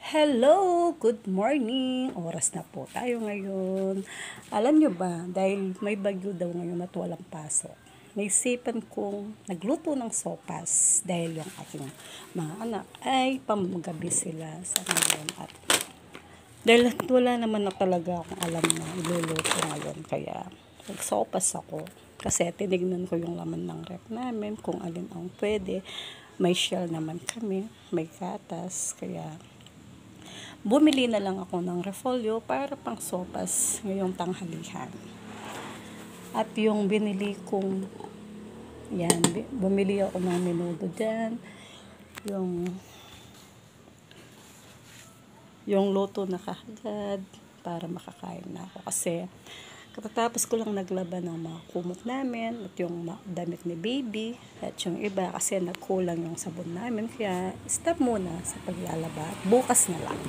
Hello! Good morning! Oras na po tayo ngayon. Alam nyo ba, dahil may bagyo daw ngayon at walang pasok, naisipan kong nagluto ng sopas dahil yung aking mga anak ay pamagabi sila sa ngayon. At dahil wala naman na talaga akong alam na iluluto ngayon, kaya nagsopas ako. Kasi tinignan ko yung laman ng rep namin kung alin ang pwede. May shell naman kami, may gatas, kaya bumili na lang ako ng repolyo para pang sopas ngayong tanghalihan. At yung binili kong, yan, bumili ako ng menudo dyan. Yung luto na kaagad para makakain na ako. Kasi katatapos ko lang naglaban ng mga kumot namin at yung damit ni baby at yung iba kasi nagkulang yung sabon namin, kaya stop muna sa paglalaba at bukas na lang.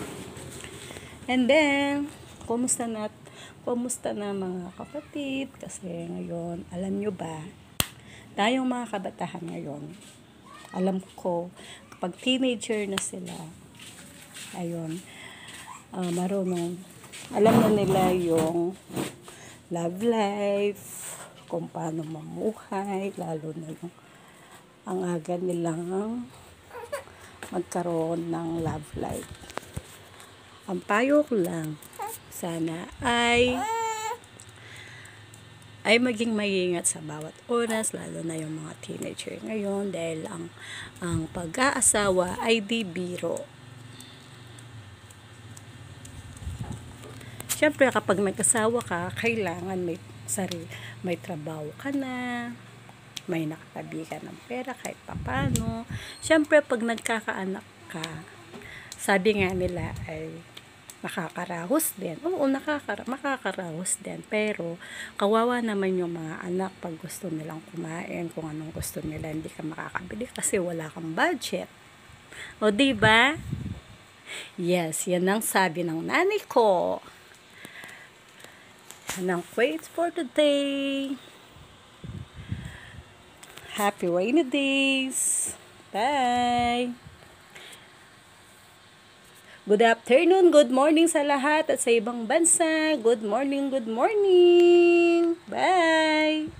And then kumusta na mga kapatid, kasi ngayon alam nyo ba, tayong mga kabatahan ngayon, alam ko kapag teenager na sila, ayun, marunong, alam na nila yung love life, kung paano mamuhay, lalo na yung ang aga nilang magkaroon ng love life. Ang payo ko lang, sana ay maging maingat sa bawat oras, lalo na yung mga teenager ngayon, dahil ang pag-aasawa ay di biro. Siyempre, kapag nag-asawa ka, kailangan may trabaho ka na, may nakatabi ka ng pera kahit papano. Siyempre, pag nagkakaanak ka, sabi nga nila ay makakarahos din. Oo, makakarahos din. Pero, kawawa naman yung mga anak pag gusto nilang kumain, kung anong gusto nila, hindi ka makakabili kasi wala kang budget. O, diba? Yes, yan ang sabi ng nanay ko. Ng quotes for today. Happy rainy days. Bye. Good afternoon, good morning sa lahat at sa ibang bansa. Good morning, good morning. Bye.